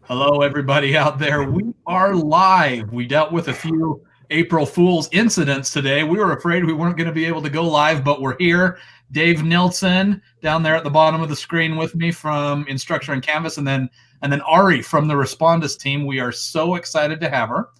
Hello, everybody out there. We are live. We dealt with a few April Fool's incidents today. We were afraid we weren't going to be able to go live, but we're here. Dave Nilsson down there at the bottom of the screen with me from Instructure and Canvas, and then Ari from the Respondus team. We are so excited to have her.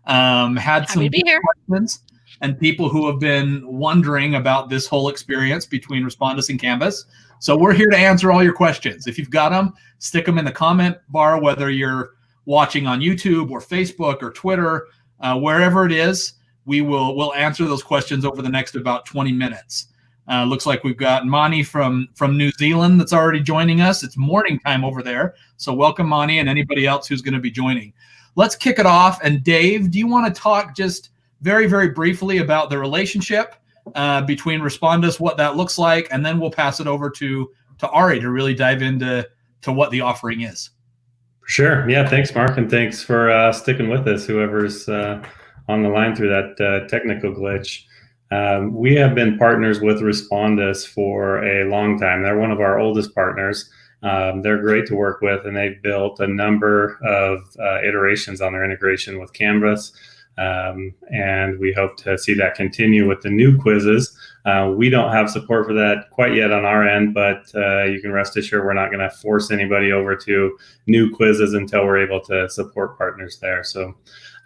Had some questions and people who have been wondering about this whole experience between Respondus and Canvas. So we're here to answer all your questions. If you've got them, stick them in the comment bar, whether you're watching on YouTube or Facebook or Twitter, wherever it is, we'll answer those questions over the next about 20 minutes. Looks like we've got Mani from New Zealand that's already joining us. It's morning time over there. So welcome, Mani, and anybody else who's going to be joining. Let's kick it off. And Dave, do you want to talk just very, very briefly about the relationship between Respondus, what that looks like, and then we'll pass it over to Ari to really dive into what the offering is. Sure. Yeah. Thanks, Mark, and thanks for sticking with us, whoever's on the line through that technical glitch. We have been partners with Respondus for a long time. They're one of our oldest partners. They're great to work with, and they've built a number of iterations on their integration with Canvas. And we hope to see that continue with the new quizzes. We don't have support for that quite yet on our end, but you can rest assured we're not going to force anybody over to new quizzes until we're able to support partners there. So,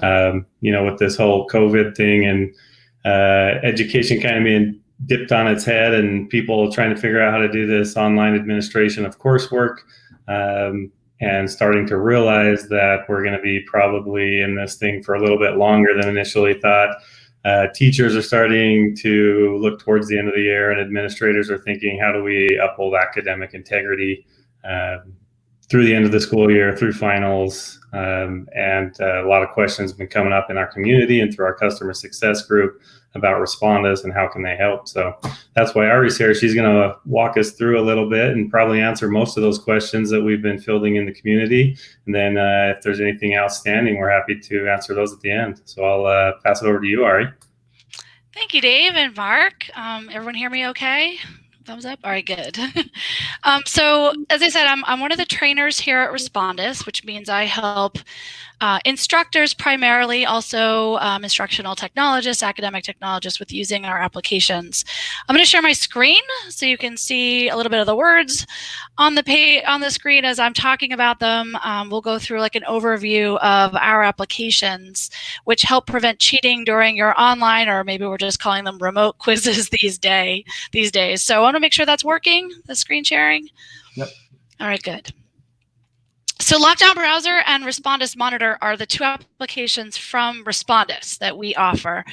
with this whole COVID thing and education kind of being dipped on its head and people trying to figure out how to do this online administration of coursework, and starting to realize that we're going to be probably in this thing for a little bit longer than initially thought. Teachers are starting to look towards the end of the year, and administrators are thinking, how do we uphold academic integrity through the end of the school year, through finals? And a lot of questions have been coming up in our community and through our customer success group about Respondus and how can they help. So that's why Ari's here. She's going to walk us through a little bit and probably answer most of those questions that we've been fielding in the community. And then if there's anything outstanding, we're happy to answer those at the end. So I'll pass it over to you, Ari. Thank you, Dave and Mark. Everyone hear me okay? Thumbs up? All right, good. So as I said, I'm one of the trainers here at Respondus, which means I help instructors primarily, also instructional technologists, academic technologists with using our applications. I'm going to share my screen so you can see a little bit of the words on the page, on the screen as I'm talking about them. We'll go through like an overview of our applications, which help prevent cheating during your online, or maybe we're just calling them remote quizzes these days. So I want to make sure that's working, the screen sharing. Yep. All right, good. So LockDown Browser and Respondus Monitor are the two applications from Respondus that we offer.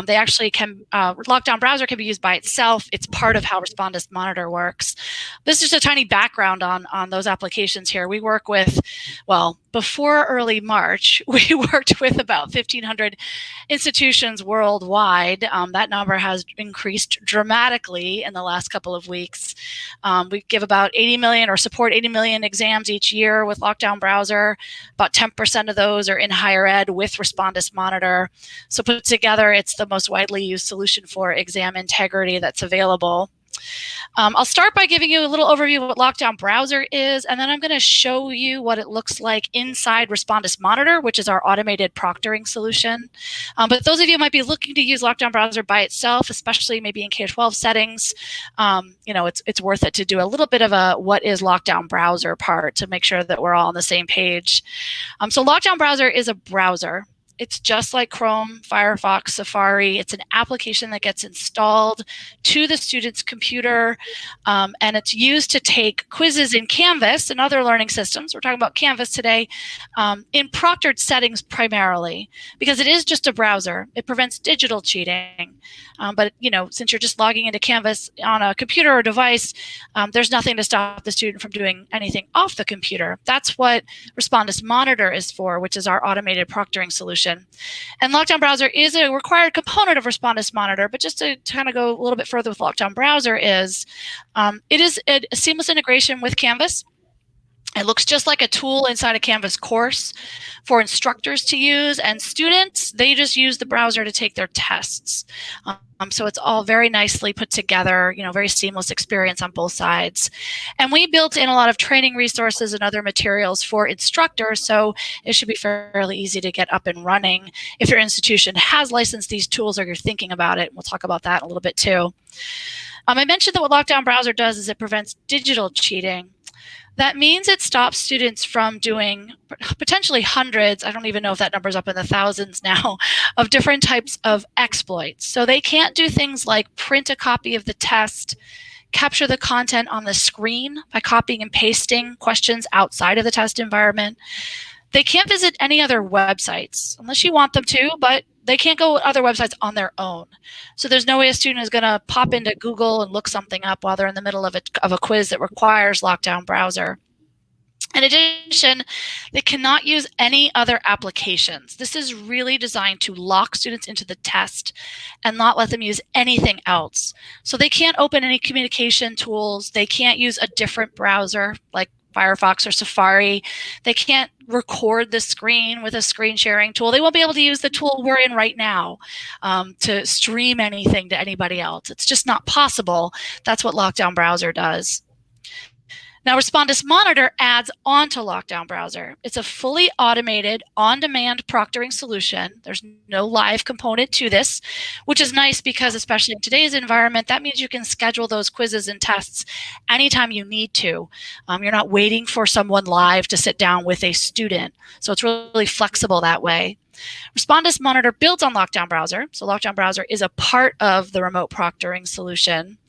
They actually can, LockDown Browser can be used by itself. It's part of how Respondus Monitor works. This is just a tiny background on those applications here. We work with, well, before early March, we worked with about 1,500 institutions worldwide. That number has increased dramatically in the last couple of weeks. We give about 80 million or support 80 million exams each year with LockDown Browser. About 10% of those are in higher ed with Respondus Monitor. So put together, it's the most widely used solution for exam integrity that's available. I'll start by giving you a little overview of what LockDown Browser is, and then I'm going to show you what it looks like inside Respondus Monitor, which is our automated proctoring solution. But those of you who might be looking to use LockDown Browser by itself, especially maybe in K-12 settings, it's worth it to do a little bit of a what is LockDown Browser part to make sure that we're all on the same page. So LockDown Browser is a browser. It's just like Chrome, Firefox, Safari. It's an application that gets installed to the student's computer, and it's used to take quizzes in Canvas and other learning systems. We're talking about Canvas today, in proctored settings primarily, because it is just a browser. It prevents digital cheating. But since you're just logging into Canvas on a computer or device, there's nothing to stop the student from doing anything off the computer. That's what Respondus Monitor is for, which is our automated proctoring solution. And LockDown Browser is a required component of Respondus Monitor, but just to kind of go a little bit further with LockDown Browser is, it is a seamless integration with Canvas. It looks just like a tool inside a Canvas course for instructors to use, and students, they just use the browser to take their tests. So it's all very nicely put together, very seamless experience on both sides. And we built in a lot of training resources and other materials for instructors, so it should be fairly easy to get up and running if your institution has licensed these tools or you're thinking about it. We'll talk about that a little bit too. I mentioned that what LockDown Browser does is it prevents digital cheating. That means it stops students from doing potentially hundreds, I don't even know if that number's up in the thousands now, of different types of exploits. So they can't do things like print a copy of the test, capture the content on the screen by copying and pasting questions outside of the test environment. They can't visit any other websites unless you want them to, but they can't go to other websites on their own. So there's no way a student is going to pop into Google and look something up while they're in the middle of a quiz that requires LockDown Browser. In addition, they cannot use any other applications. This is really designed to lock students into the test and not let them use anything else. So they can't open any communication tools. They can't use a different browser like Firefox or Safari. They can't record the screen with a screen sharing tool. They won't be able to use the tool we're in right now to stream anything to anybody else. It's just not possible. That's what LockDown Browser does. Now, Respondus Monitor adds onto LockDown Browser. It's a fully automated, on-demand proctoring solution. There's no live component to this, which is nice because, especially in today's environment, that means you can schedule those quizzes and tests anytime you need to. You're not waiting for someone live to sit down with a student. So it's really flexible that way. Respondus Monitor builds on LockDown Browser. So LockDown Browser is a part of the remote proctoring solution.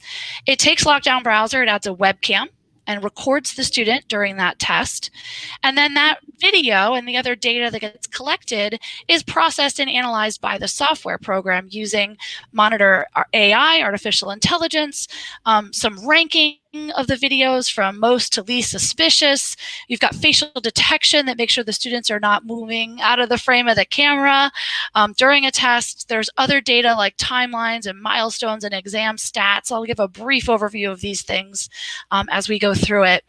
It takes LockDown Browser, it adds a webcam, and records the student during that test. And then that video and the other data that gets collected is processed and analyzed by the software program using Monitor AI, artificial intelligence, some ranking of the videos from most to least suspicious. You've got facial detection that makes sure the students are not moving out of the frame of the camera during a test. There's other data like timelines and milestones and exam stats. I'll give a brief overview of these things as we go through it.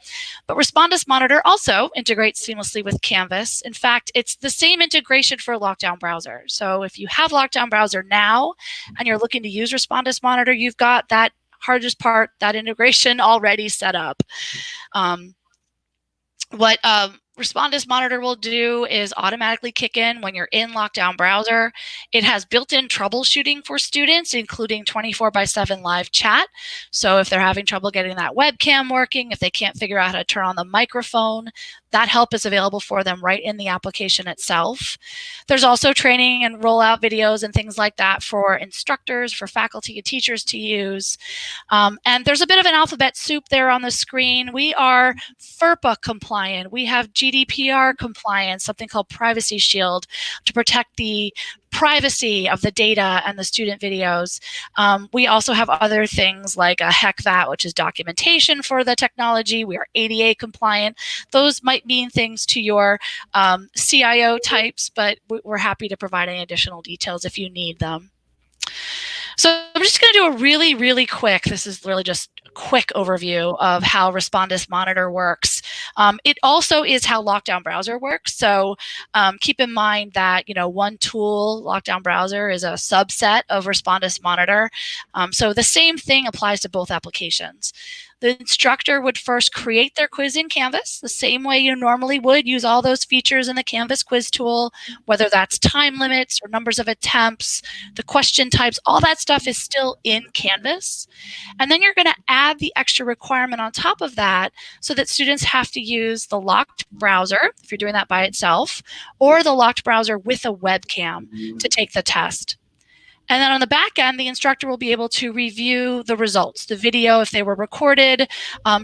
But Respondus Monitor also integrates seamlessly with Canvas. In fact, it's the same integration for LockDown Browser. So if you have LockDown Browser now and you're looking to use Respondus Monitor, you've got that hardest part, that integration already set up. What Respondus Monitor will do is automatically kick in when you're in LockDown Browser. It has built-in troubleshooting for students, including 24/7 live chat. So if they're having trouble getting that webcam working, if they can't figure out how to turn on the microphone, that help is available for them right in the application itself. There's also training and rollout videos and things like that for instructors, for faculty and teachers to use. And there's a bit of an alphabet soup there on the screen. We are FERPA compliant. We have GDPR compliance, something called Privacy Shield to protect the privacy of the data and the student videos. We also have other things like a HECVAT, which is documentation for the technology. We are ADA compliant. Those might mean things to your CIO types, but we're happy to provide any additional details if you need them. So I'm just going to do a really, really quick, this is really just a quick overview of how Respondus Monitor works. It also is how LockDown Browser works. So keep in mind that, one tool, LockDown Browser, is a subset of Respondus Monitor. So the same thing applies to both applications. The instructor would first create their quiz in Canvas, the same way you normally would, use all those features in the Canvas quiz tool, whether that's time limits or numbers of attempts, the question types, all that stuff is still in Canvas. And then you're going to add the extra requirement on top of that so that students have to use the locked browser, if you're doing that by itself, or the locked browser with a webcam to take the test. And then on the back end, the instructor will be able to review the results, the video, if they were recorded,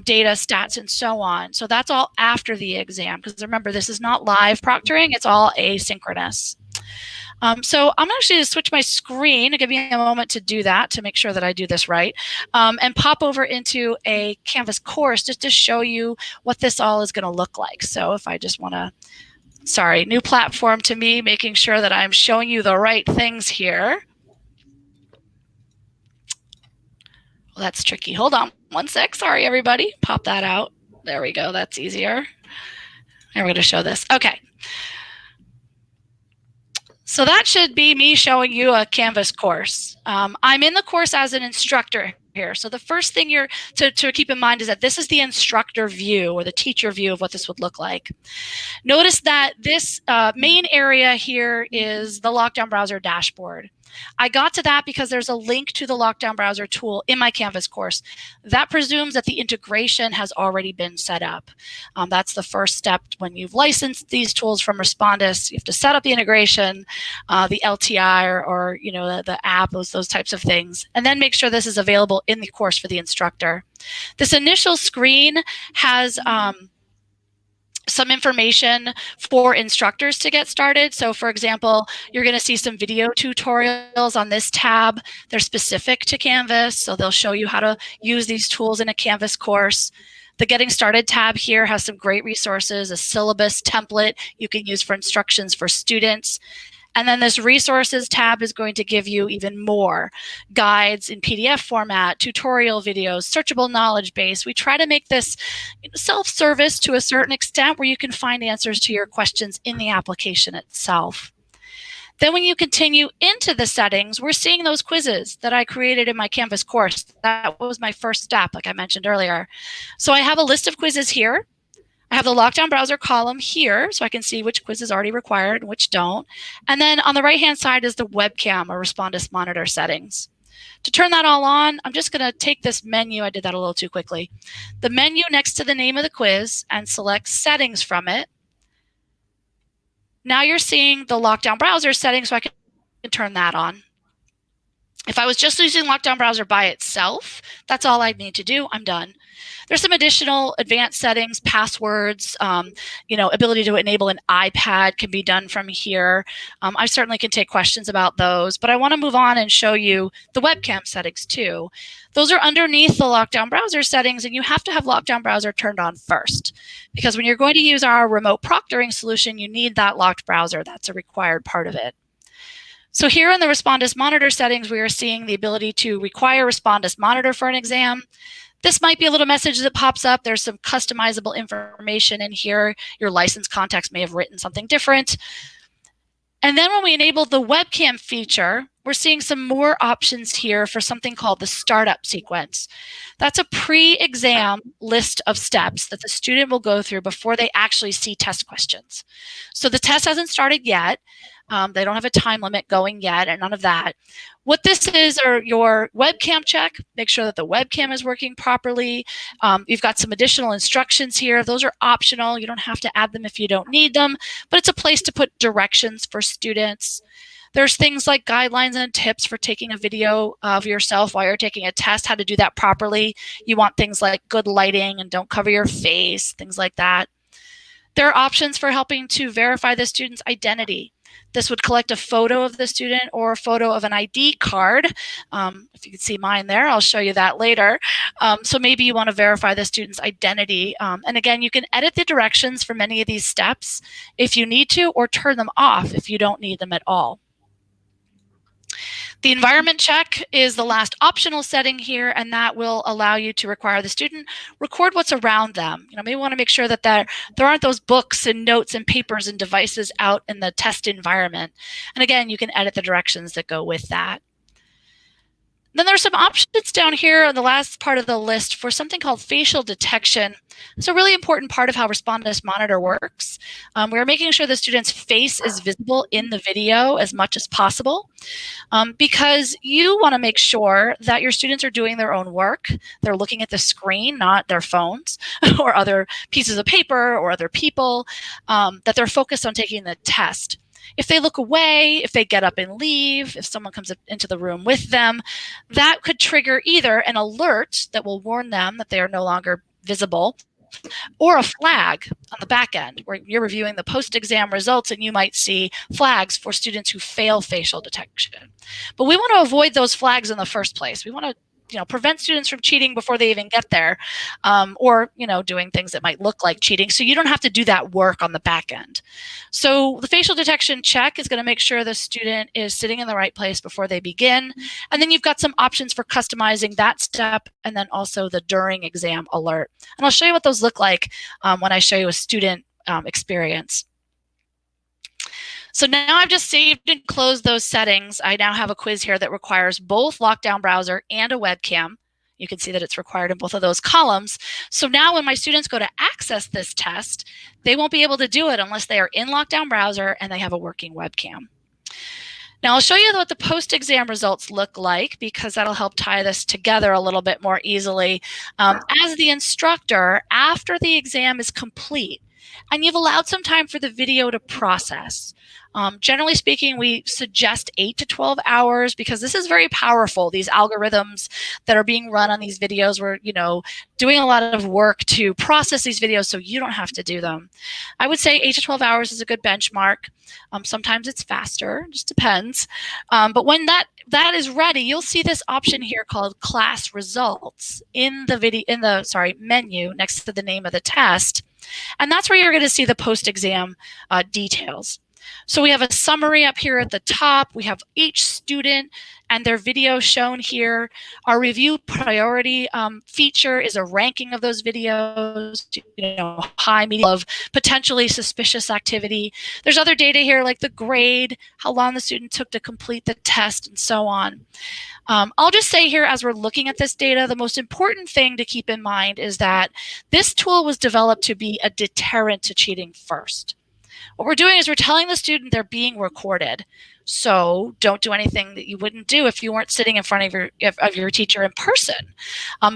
data, stats, and so on. So that's all after the exam, because remember, this is not live proctoring, it's all asynchronous. So I'm actually going to switch my screen, give me a moment to do that, to make sure that I do this right, and pop over into a Canvas course just to show you what this all is going to look like. So if I just want to, sorry, new platform to me, making sure that I'm showing you the right things here. Well, that's tricky. Hold on one sec. Sorry, everybody. Pop that out. There we go. That's easier. And we're going to show this. Okay. So that should be me showing you a Canvas course. I'm in the course as an instructor here. So the first thing you're to keep in mind is that this is the instructor view, or the teacher view of what this would look like. Notice that this main area here is the LockDown Browser dashboard. I got to that because there's a link to the LockDown Browser tool in my Canvas course. That presumes that the integration has already been set up. That's the first step when you've licensed these tools from Respondus. You have to set up the integration, the LTI, or you know, the app, those types of things, and then make sure this is available in the course for the instructor. This initial screen has some information for instructors to get started. So for example, you're going to see some video tutorials on this tab. They're specific to Canvas, so they'll show you how to use these tools in a Canvas course. The Getting Started tab here has some great resources, a syllabus template you can use for instructions for students. And then this Resources tab is going to give you even more guides in PDF format, tutorial videos, searchable knowledge base. We try to make this self-service to a certain extent, where you can find answers to your questions in the application itself. Then when you continue into the settings, we're seeing those quizzes that I created in my Canvas course. That was my first step, like I mentioned earlier. So I have a list of quizzes here. I have the LockDown Browser column here, so I can see which quizzes already required and which don't. And then on the right-hand side is the Webcam or Respondus Monitor settings. To turn that all on, I'm just going to take this menu. I did that a little too quickly. The menu next to the name of the quiz, and select Settings from it. Now you're seeing the LockDown Browser settings, so I can turn that on. If I was just using LockDown Browser by itself, that's all I'd need to do. I'm done. There's some additional advanced settings, passwords, you know, ability to enable an iPad can be done from here. I certainly can take questions about those, but I want to move on and show you the webcam settings too. Those are underneath the LockDown Browser settings, and you have to have LockDown Browser turned on first, because when you're going to use our remote proctoring solution, you need that locked browser. That's a required part of it. So here in the Respondus Monitor settings, we are seeing the ability to require Respondus Monitor for an exam. This might be a little message that pops up. There's some customizable information in here. Your license contacts may have written something different. And then when we enable the webcam feature, we're seeing some more options here for something called the startup sequence. That's a pre-exam list of steps that the student will go through before they actually see test questions. So the test hasn't started yet. They don't have a time limit going yet, and none of that. What this is are your webcam check. Make sure that the webcam is working properly. You've got some additional instructions here. Those are optional. You don't have to add them if you don't need them, but it's a place to put directions for students. There's things like guidelines and tips for taking a video of yourself while you're taking a test, how to do that properly. You want things like good lighting and don't cover your face, things like that. There are options for helping to verify the student's identity. This would collect a photo of the student or a photo of an ID card. If you can see mine there, I'll show you that later. So maybe you want to verify the student's identity. And again, you can edit the directions for many of these steps if you need to, or turn them off if you don't need them at all. The environment check is the last optional setting here, and that will allow you to require the student record what's around them. You know, maybe want to make sure that there aren't those books and notes and papers and devices out in the test environment. And again, you can edit the directions that go with that. Then there's some options down here on the last part of the list for something called facial detection. It's a really important part of how Respondus Monitor works. We're making sure the student's face is visible in the video as much as possible, because you want to make sure that your students are doing their own work. They're looking at the screen, not their phones or other pieces of paper or other people, that they're focused on taking the test. If they look away, if they get up and leave, if someone comes into the room with them, that could trigger either an alert that will warn them that they are no longer visible, or a flag on the back end where you're reviewing the post-exam results and you might see flags for students who fail facial detection. But we want to avoid those flags in the first place. We want to prevent students from cheating before they even get there, or doing things that might look like cheating, so you don't have to do that work on the back end. So the facial detection check is going to make sure the student is sitting in the right place before they begin, and then you've got some options for customizing that step, and then also the during exam alert. And I'll show you what those look like when I show you a student experience. So now I've just saved and closed those settings. I now have a quiz here that requires both LockDown Browser and a webcam. You can see that it's required in both of those columns. So now when my students go to access this test, they won't be able to do it unless they are in LockDown Browser and they have a working webcam. Now I'll show you what the post-exam results look like, because that'll help tie this together a little bit more easily. As the instructor, after the exam is complete, and you've allowed some time for the video to process. Generally speaking, we suggest 8 to 12 hours because this is very powerful. These algorithms that are being run on these videos, we're doing a lot of work to process these videos so you don't have to do them. I would say 8 to 12 hours is a good benchmark. Sometimes it's faster, just depends. But when that is ready, you'll see this option here called class results in the menu next to the name of the test. And that's where you're going to see the post-exam details. So we have a summary up here at the top. We have each student and their video shown here. Our review priority feature is a ranking of those videos, high, medium, of potentially suspicious activity. There's other data here like the grade, how long the student took to complete the test, and so on. I'll just say here, as we're looking at this data, the most important thing to keep in mind is that this tool was developed to be a deterrent to cheating first. What we're doing is we're telling the student they're being recorded. So don't do anything that you wouldn't do if you weren't sitting in front of your teacher in person.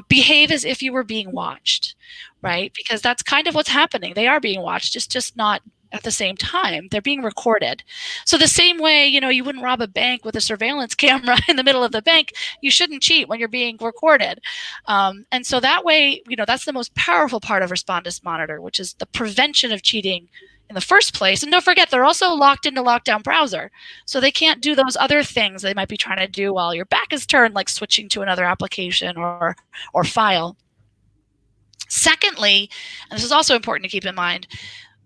Behave as if you were being watched, right? Because that's kind of what's happening. They are being watched, just not at the same time. They're being recorded. So the same way, you wouldn't rob a bank with a surveillance camera in the middle of the bank, you shouldn't cheat when you're being recorded. And so that way, that's the most powerful part of Respondus Monitor, which is the prevention of cheating in the first place. And don't forget, they're also locked into LockDown Browser. So they can't do those other things they might be trying to do while your back is turned, like switching to another application or file. Secondly, and this is also important to keep in mind,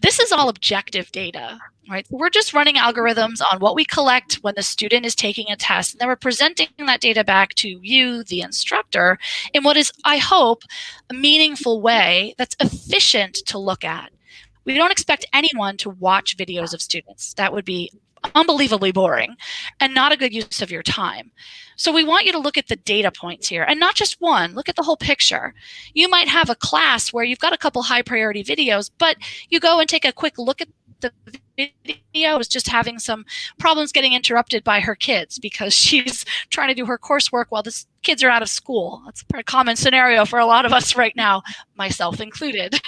this is all objective data, right? We're just running algorithms on what we collect when the student is taking a test, and then we're presenting that data back to you, the instructor, in what is, I hope, a meaningful way that's efficient to look at. We don't expect anyone to watch videos of students. That would be unbelievably boring and not a good use of your time. So we want you to look at the data points here, and not just one. Look at the whole picture. You might have a class where you've got a couple high priority videos, but you go and take a quick look at the video is just having some problems getting interrupted by her kids because she's trying to do her coursework while the kids are out of school. That's a pretty common scenario for a lot of us right now, myself included.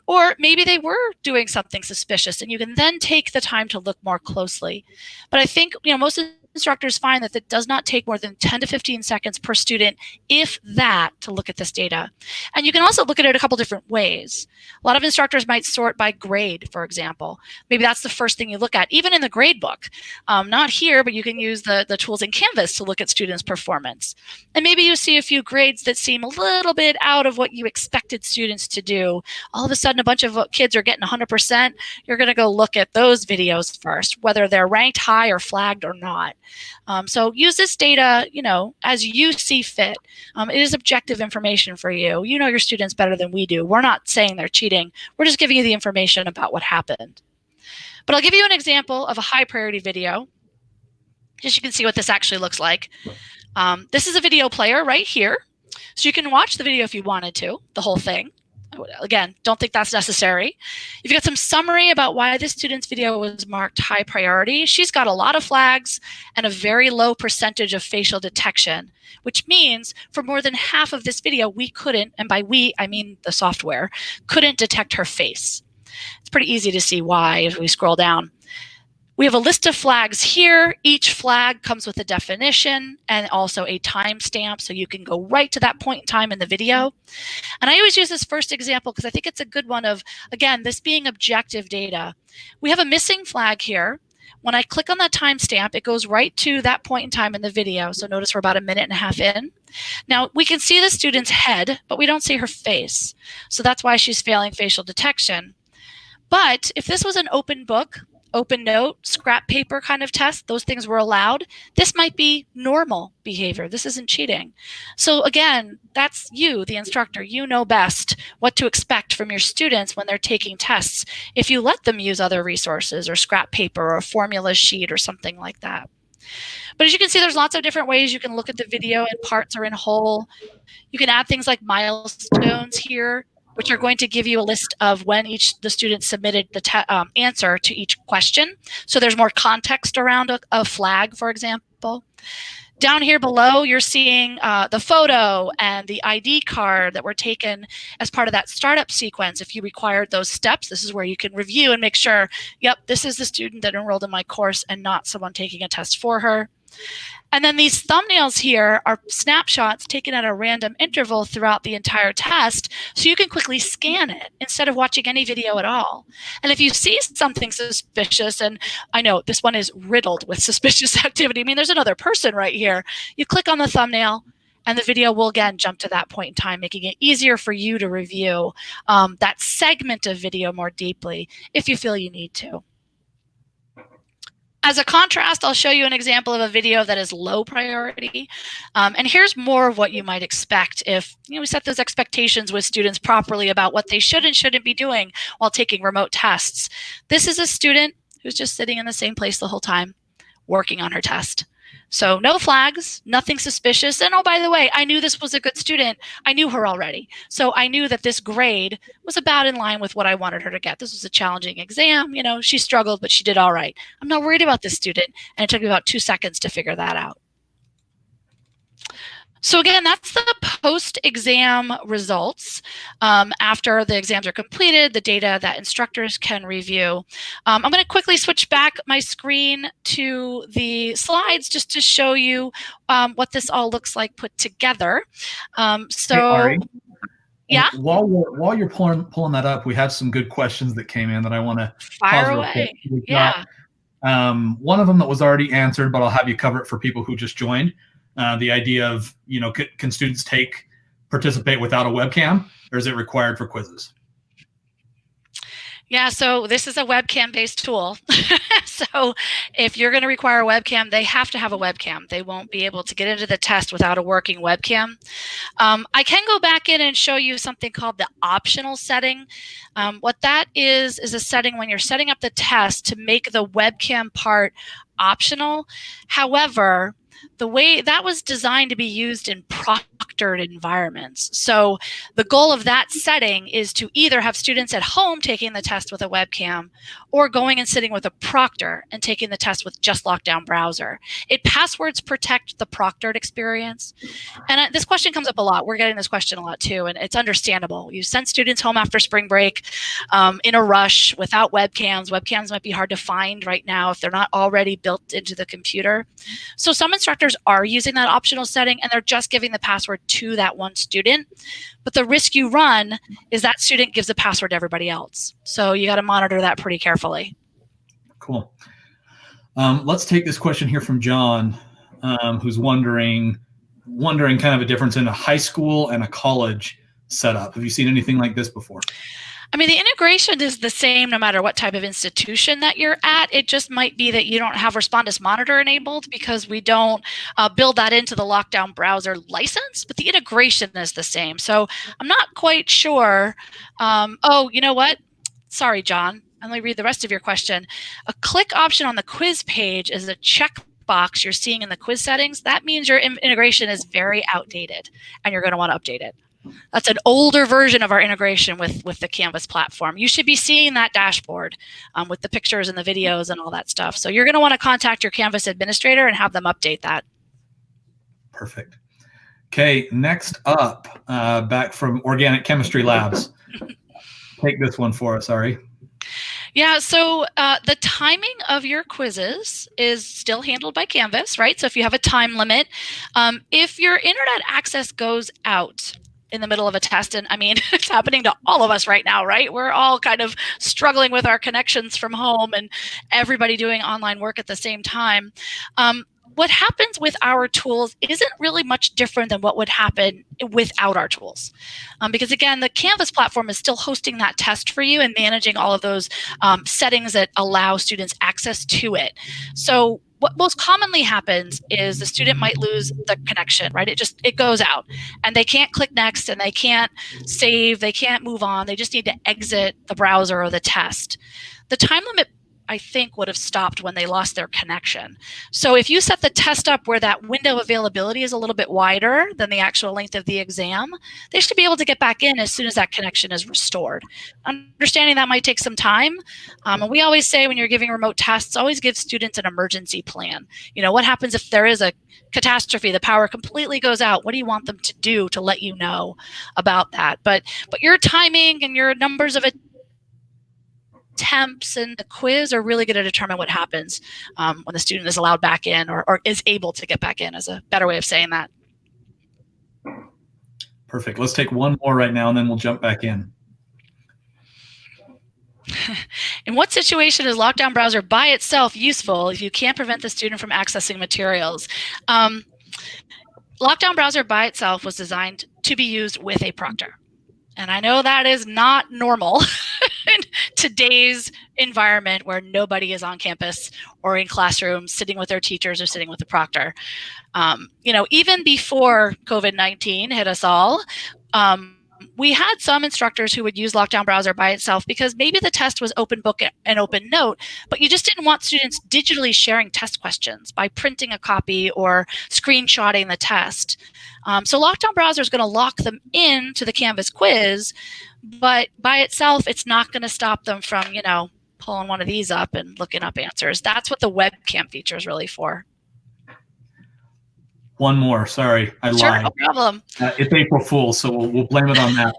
Or maybe they were doing something suspicious, and you can then take the time to look more closely. But I think most instructors find that it does not take more than 10 to 15 seconds per student, if that, to look at this data. And you can also look at it a couple different ways. A lot of instructors might sort by grade, for example. Maybe that's the first thing you look at, even in the grade book. Not here, but you can use the tools in Canvas to look at students' performance. And maybe you see a few grades that seem a little bit out of what you expected students to do. All of a sudden, a bunch of kids are getting 100%. You're going to go look at those videos first, whether they're ranked high or flagged or not. So use this data, as you see fit. It is objective information for you. You know your students better than we do. We're not saying they're cheating. We're just giving you the information about what happened. But I'll give you an example of a high priority video, just so you can see what this actually looks like. This is a video player right here. So you can watch the video if you wanted to, the whole thing. Again, don't think that's necessary. You've got some summary about why this student's video was marked high priority. She's got a lot of flags and a very low percentage of facial detection, which means for more than half of this video, we couldn't, and by we, I mean the software, couldn't detect her face. It's pretty easy to see why if we scroll down. We have a list of flags here. Each flag comes with a definition and also a timestamp, so you can go right to that point in time in the video. And I always use this first example because I think it's a good one of, again, this being objective data. We have a missing flag here. When I click on that timestamp, it goes right to that point in time in the video. So notice we're about 1.5 minutes in. Now, we can see the student's head, but we don't see her face. So that's why she's failing facial detection. But if this was an open book, open note, scrap paper kind of test, those things were allowed. This might be normal behavior. This isn't cheating. So again, that's you, the instructor. You know best what to expect from your students when they're taking tests if you let them use other resources or scrap paper or a formula sheet or something like that. But as you can see, there's lots of different ways you can look at the video in parts or in whole. You can add things like milestones here, which are going to give you a list of when the student submitted the answer to each question. So there's more context around a flag, for example. Down here below, you're seeing the photo and the ID card that were taken as part of that startup sequence. If you required those steps, this is where you can review and make sure, yep, this is the student that enrolled in my course and not someone taking a test for her. And then these thumbnails here are snapshots taken at a random interval throughout the entire test, so you can quickly scan it instead of watching any video at all. And if you see something suspicious, and I know this one is riddled with suspicious activity, I mean, there's another person right here, you click on the thumbnail, and the video will again jump to that point in time, making it easier for you to review that segment of video more deeply if you feel you need to. As a contrast, I'll show you an example of a video that is low priority. And here's more of what you might expect if we set those expectations with students properly about what they should and shouldn't be doing while taking remote tests. This is a student who's just sitting in the same place the whole time, working on her test. So no flags, nothing suspicious. And oh, by the way, I knew this was a good student. I knew her already. So I knew that this grade was about in line with what I wanted her to get. This was a challenging exam. She struggled, but she did all right. I'm not worried about this student. And it took me about 2 seconds to figure that out. So again, that's the post-exam results after the exams are completed, the data that instructors can review. I'm going to quickly switch back my screen to the slides just to show you what this all looks like put together. Hey, Ari, yeah. While you're pulling that up, we have some good questions that came in that I want to fire away. Yeah. One of them that was already answered, but I'll have you cover it for people who just joined. The idea of, can students participate without a webcam, or is it required for quizzes? Yeah, so this is a webcam-based tool. So if you're going to require a webcam, they have to have a webcam. They won't be able to get into the test without a working webcam. I can go back in and show you something called the optional setting. What that is a setting when you're setting up the test to make the webcam part optional. However, the way that was designed to be used in proctored environments. So the goal of that setting is to either have students at home taking the test with a webcam or going and sitting with a proctor and taking the test with just LockDown Browser. It passwords protect the proctored experience. And this question comes up a lot. We're getting this question a lot too, and it's understandable. You send students home after spring break in a rush without webcams. Webcams might be hard to find right now if they're not already built into the computer. So some instructors are using that optional setting and they're just giving the password to that one student. But the risk you run is that student gives the password to everybody else. So you got to monitor that pretty carefully. Cool. Let's take this question here from John, who's wondering kind of a difference in a high school and a college setup. Have you seen anything like this before? I mean, the integration is the same no matter what type of institution that you're at. It just might be that you don't have Respondus Monitor enabled because we don't build that into the LockDown Browser license, but the integration is the same. So I'm not quite sure. Oh, you know what? Sorry, John. Let me read the rest of your question. A click option on the quiz page is a checkbox you're seeing in the quiz settings. That means your integration is very outdated and you're going to want to update it. That's an older version of our integration with the Canvas platform. You should be seeing that dashboard with the pictures and the videos and all that stuff. So you're going to want to contact your Canvas administrator and have them update that. Perfect. Okay, next up, back from Organic Chemistry Labs. Take this one for us, Ari. Yeah, so the timing of your quizzes is still handled by Canvas, right? So if you have a time limit, if your internet access goes out in the middle of a test, and I mean, it's happening to all of us right now, right? We're all kind of struggling with our connections from home and everybody doing online work at the same time. what happens with our tools isn't really much different than what would happen without our tools. Because again, the Canvas platform is still hosting that test for you and managing all of those settings that allow students access to it. So what most commonly happens is the student might lose the connection, right? It goes out and they can't click next and they can't save, they can't move on. They just need to exit the browser or the test. The time limit, I think, would have stopped when they lost their connection. So if you set the test up where that window availability is a little bit wider than the actual length of the exam, they should be able to get back in as soon as that connection is restored. Understanding that might take some time. And we always say when you're giving remote tests, always give students an emergency plan. What happens if there is a catastrophe, the power completely goes out? What do you want them to do to let you know about that? But your timing and your numbers of attempts and the quiz are really going to determine what happens when the student is allowed back in or is able to get back in, is a better way of saying that. Perfect. Let's take one more right now and then we'll jump back in. In what situation is LockDown Browser by itself useful if you can't prevent the student from accessing materials? LockDown Browser by itself was designed to be used with a proctor. And I know that is not normal in today's environment where nobody is on campus or in classrooms sitting with their teachers or sitting with the proctor. Even before COVID-19 hit us all, we had some instructors who would use LockDown Browser by itself because maybe the test was open book and open note, but you just didn't want students digitally sharing test questions by printing a copy or screenshotting the test. So LockDown Browser is going to lock them into the Canvas quiz, but by itself, it's not going to stop them from, pulling one of these up and looking up answers. That's what the webcam feature is really for. One more. Sorry, I lied. Sure, no problem. It's April Fool's, so we'll blame it on that.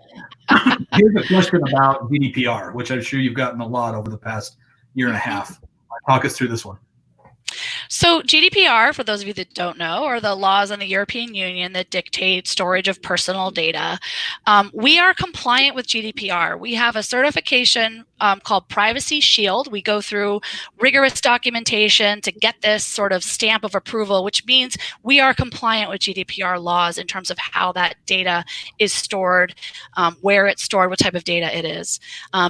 Here's a question about GDPR, which I'm sure you've gotten a lot over the past year and a half. Talk us through this one. So GDPR, for those of you that don't know, are the laws in the European Union that dictate storage of personal data. We are compliant with GDPR. We have a certification called Privacy Shield. We go through rigorous documentation to get this sort of stamp of approval, which means we are compliant with GDPR laws in terms of how that data is stored, where it's stored, what type of data it is.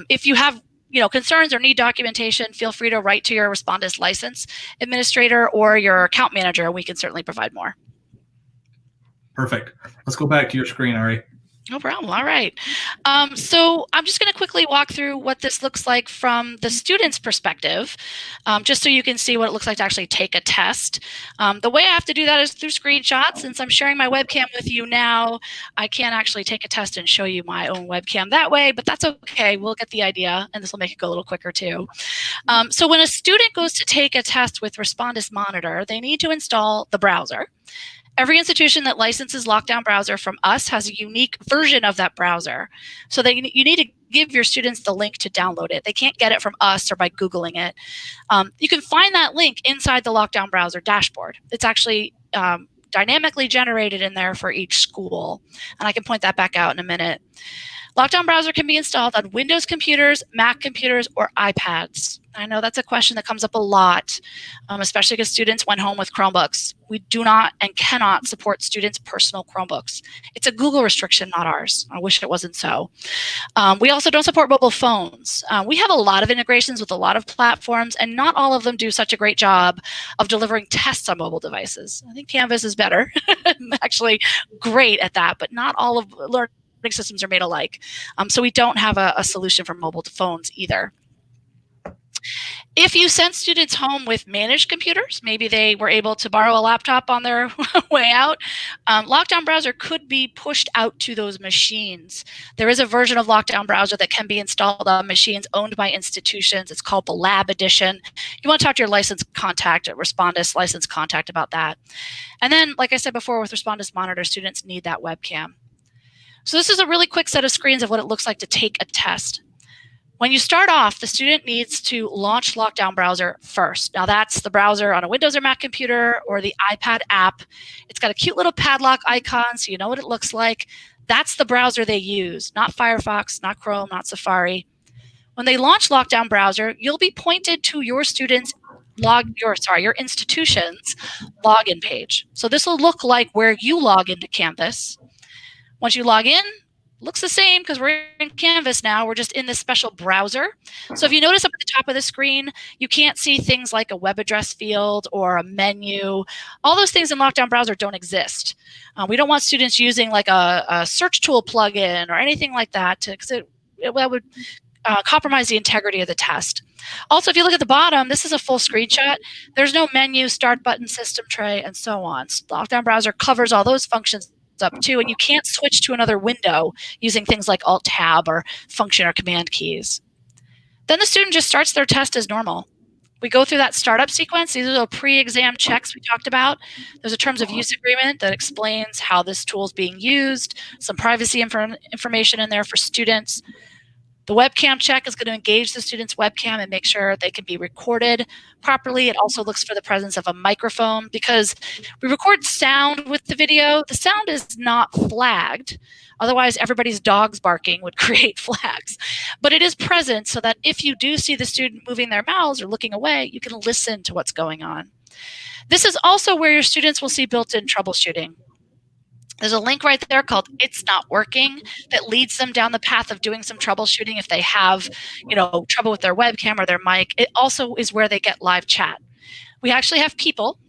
If you have concerns or need documentation, feel free to write to your Respondus license administrator or your account manager. We can certainly provide more. Perfect. Let's go back to your screen, Ari. No problem. All right. So I'm just going to quickly walk through what this looks like from the student's perspective, just so you can see what it looks like to actually take a test. The way I have to do that is through screenshots. Since I'm sharing my webcam with you now, I can't actually take a test and show you my own webcam that way, but that's okay. We'll get the idea, and this will make it go a little quicker too. So when a student goes to take a test with Respondus Monitor, they need to install the browser. Every institution that licenses LockDown Browser from us has a unique version of that browser. So that you need to give your students the link to download it. They can't get it from us or by Googling it. You can find that link inside the LockDown Browser dashboard. It's actually dynamically generated in there for each school. And I can point that back out in a minute. LockDown Browser can be installed on Windows computers, Mac computers, or iPads. I know that's a question that comes up a lot, especially because students went home with Chromebooks. We do not and cannot support students' personal Chromebooks. It's a Google restriction, not ours. I wish it wasn't so. We also don't support mobile phones. We have a lot of integrations with a lot of platforms, and not all of them do such a great job of delivering tests on mobile devices. I think Canvas is better, actually great at that, but not all of learning systems are made alike. So we don't have a solution for mobile phones either. If you send students home with managed computers, maybe they were able to borrow a laptop on their way out, LockDown Browser could be pushed out to those machines. There is a version of LockDown Browser that can be installed on machines owned by institutions. It's called the Lab Edition. You want to talk to your license contact at Respondus license contact about that. And then, like I said before, with Respondus Monitor, students need that webcam. So this is a really quick set of screens of what it looks like to take a test. When you start off, the student needs to launch LockDown Browser first. Now that's the browser on a Windows or Mac computer or the iPad app. It's got a cute little padlock icon so you know what it looks like. That's the browser they use, not Firefox, not Chrome, not Safari. When they launch LockDown Browser, you'll be pointed to your student's your institution's login page. So this will look like where you log into Canvas. Once you log in, looks the same because we're in Canvas now. We're just in this special browser. So if you notice up at the top of the screen, you can't see things like a web address field or a menu. All those things in LockDown Browser don't exist. We don't want students using like a search tool plugin or anything like that because that would compromise the integrity of the test. Also, if you look at the bottom, this is a full screenshot. There's no menu, start button, system tray, and so on. So LockDown Browser covers all those functions up too, and you can't switch to another window using things like Alt-Tab or function or command keys. Then the student just starts their test as normal. We go through that startup sequence. These are the pre-exam checks we talked about. There's a terms of use agreement that explains how this tool is being used, some privacy information in there for students. The webcam check is going to engage the student's webcam and make sure they can be recorded properly. It also looks for the presence of a microphone because we record sound with the video. The sound is not flagged. Otherwise, everybody's dogs barking would create flags. But it is present so that if you do see the student moving their mouths or looking away, you can listen to what's going on. This is also where your students will see built-in troubleshooting. There's a link right there called It's Not Working that leads them down the path of doing some troubleshooting if they have, trouble with their webcam or their mic. It also is where they get live chat. We actually have people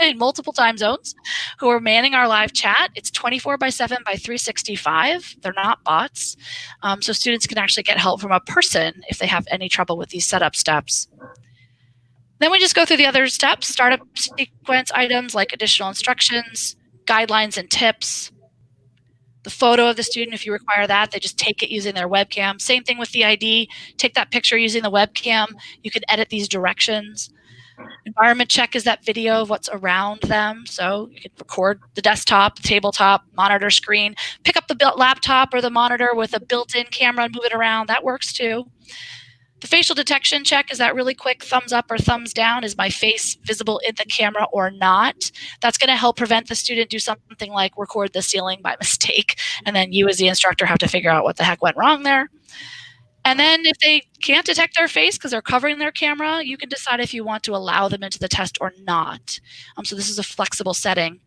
in multiple time zones who are manning our live chat. It's 24/7 by 365. They're not bots. So students can actually get help from a person if they have any trouble with these setup steps. Then we just go through the other steps, startup sequence items like additional instructions, guidelines and tips, the photo of the student if you require that. They just take it using their webcam. Same thing with the ID. Take that picture using the webcam. You can edit these directions. Environment check is that video of what's around them. So you can record the desktop, tabletop, monitor screen, pick up the laptop or the monitor with a built-in camera and move it around. That works too. The facial detection check is that really quick thumbs up or thumbs down. Is my face visible in the camera or not? That's going to help prevent the student do something like record the ceiling by mistake, and then you as the instructor have to figure out what the heck went wrong there. And then if they can't detect their face because they're covering their camera, you can decide if you want to allow them into the test or not. So this is a flexible setting.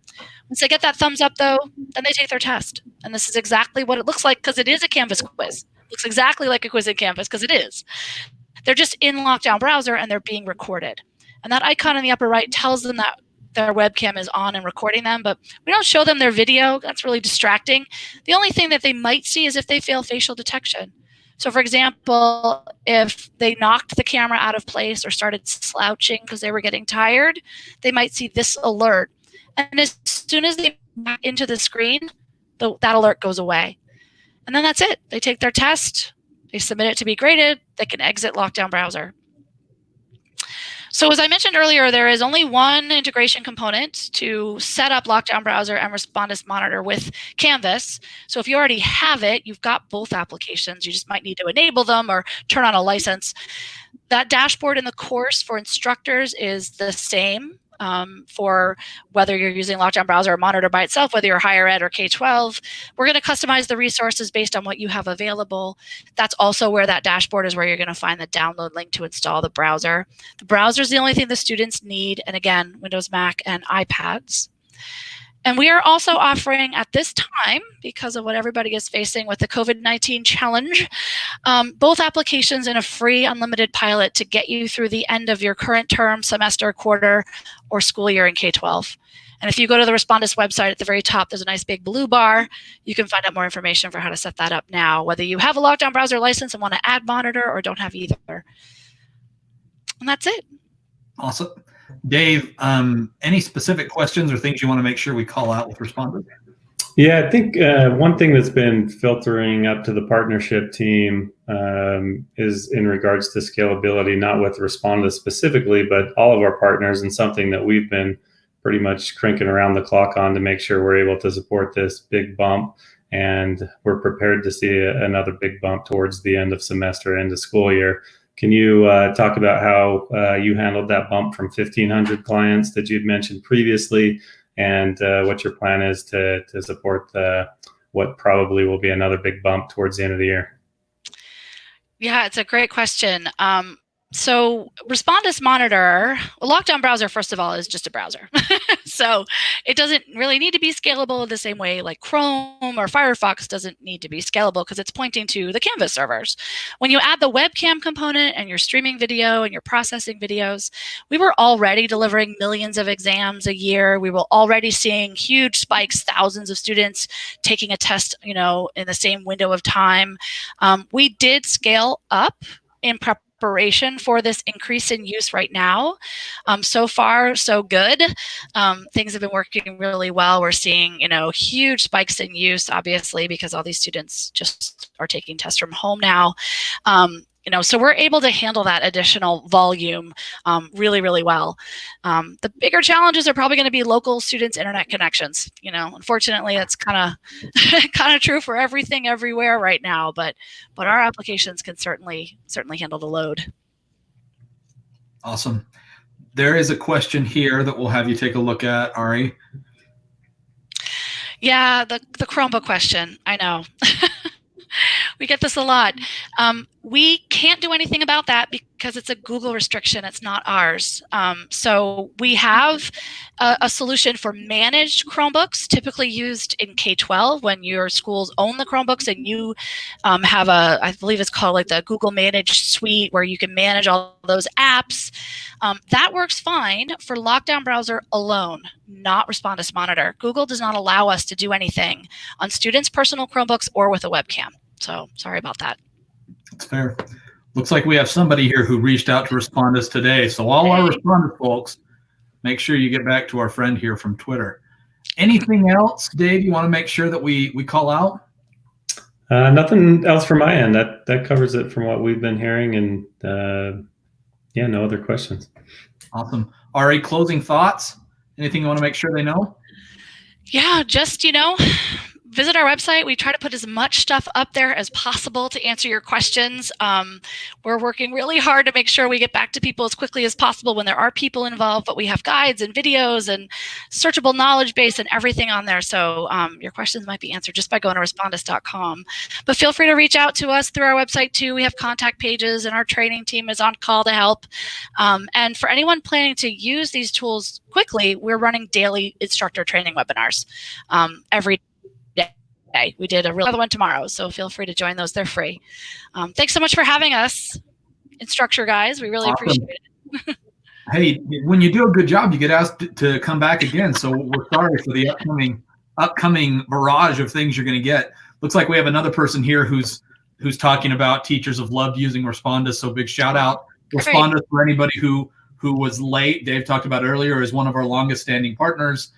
Once they get that thumbs up, though, then they take their test. And this is exactly what it looks like because it is a Canvas quiz. It looks exactly like a quiz in Canvas because it is. They're just in LockDown Browser and they're being recorded. And that icon in the upper right tells them that their webcam is on and recording them, but we don't show them their video. That's really distracting. The only thing that they might see is if they fail facial detection. So for example, if they knocked the camera out of place or started slouching because they were getting tired, they might see this alert. And as soon as they back into the screen, that alert goes away. And then that's it. They take their test, they submit it to be graded, they can exit LockDown Browser. So as I mentioned earlier, there is only one integration component to set up LockDown Browser and Respondus Monitor with Canvas. So if you already have it, you've got both applications. You just might need to enable them or turn on a license. That dashboard in the course for instructors is the same for whether you're using LockDown Browser or Monitor by itself, whether you're higher ed or K-12. We're going to customize the resources based on what you have available. That's also where that dashboard is where you're going to find the download link to install the browser. The browser is the only thing the students need, and again, Windows, Mac, and iPads. And we are also offering at this time, because of what everybody is facing with the COVID-19 challenge, both applications in a free unlimited pilot to get you through the end of your current term, semester, quarter, or school year in K-12. And if you go to the Respondus website at the very top, there's a nice big blue bar. You can find out more information for how to set that up now, whether you have a LockDown Browser license and want to add Monitor or don't have either. And that's it. Awesome. Dave, any specific questions or things you want to make sure we call out with Respondus? Yeah, I think one thing that's been filtering up to the partnership team is in regards to scalability, not with Respondus specifically, but all of our partners, and something that we've been pretty much cranking around the clock on to make sure we're able to support this big bump. And we're prepared to see another big bump towards the end of semester, end of school year. Can you talk about how you handled that bump from 1,500 clients that you'd mentioned previously, and what your plan is to support what probably will be another big bump towards the end of the year? Yeah, it's a great question. So Respondus Monitor, a LockDown browser, first of all, is just a browser. So it doesn't really need to be scalable the same way like Chrome or Firefox doesn't need to be scalable because it's pointing to the Canvas servers. When you add the webcam component and you're streaming video and you're processing videos, we were already delivering millions of exams a year. We were already seeing huge spikes, thousands of students taking a test, in the same window of time. We did scale up in preparation for this increase in use right now. So far, so good. Things have been working really well. We're seeing, huge spikes in use, obviously, because all these students just are taking tests from home now. So we're able to handle that additional volume really, really well. The bigger challenges are probably going to be local students' internet connections. Unfortunately, that's kind of true for everything everywhere right now. But our applications can certainly handle the load. Awesome. There is a question here that we'll have you take a look at, Ari. Yeah, the Chromebook question. I know. We get this a lot. We can't do anything about that because it's a Google restriction. It's not ours. So we have a solution for managed Chromebooks, typically used in K-12 when your schools own the Chromebooks and you have I believe it's called like the Google Managed Suite where you can manage all those apps. That works fine for LockDown Browser alone, not Respondus Monitor. Google does not allow us to do anything on students' personal Chromebooks or with a webcam. So sorry about that. That's fair. Looks like we have somebody here who reached out to Respondus today. So all our Respondus folks, make sure you get back to our friend here from Twitter. Anything else, Dave, you want to make sure that we call out? Nothing else from my end. That covers it from what we've been hearing. And yeah, no other questions. Awesome. Ari, closing thoughts? Anything you want to make sure they know? Yeah, just, visit our website. We try to put as much stuff up there as possible to answer your questions. We're working really hard to make sure we get back to people as quickly as possible when there are people involved, but we have guides and videos and searchable knowledge base and everything on there. So your questions might be answered just by going to respondus.com. But feel free to reach out to us through our website too. We have contact pages and our training team is on call to help. And for anyone planning to use these tools quickly, we're running daily instructor training webinars every day. We did another one tomorrow, so feel free to join those. They're free. Thanks so much for having us, Instructure guys. We really appreciate it. Hey, when you do a good job, you get asked to come back again. So we're sorry for the upcoming barrage of things you're going to get. Looks like we have another person here who's talking about teachers have loved using Respondus. So big shout out Respondus for anybody who was late. Dave talked about earlier is one of our longest standing partners.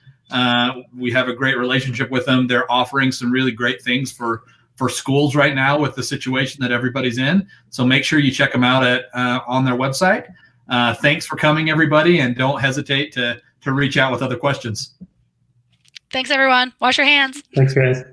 We have a great relationship with them. They're offering some really great things for schools right now with the situation that everybody's in. So make sure you check them out on their website. Thanks for coming, everybody, and don't hesitate to reach out with other questions. Thanks, everyone. Wash your hands. Thanks, guys.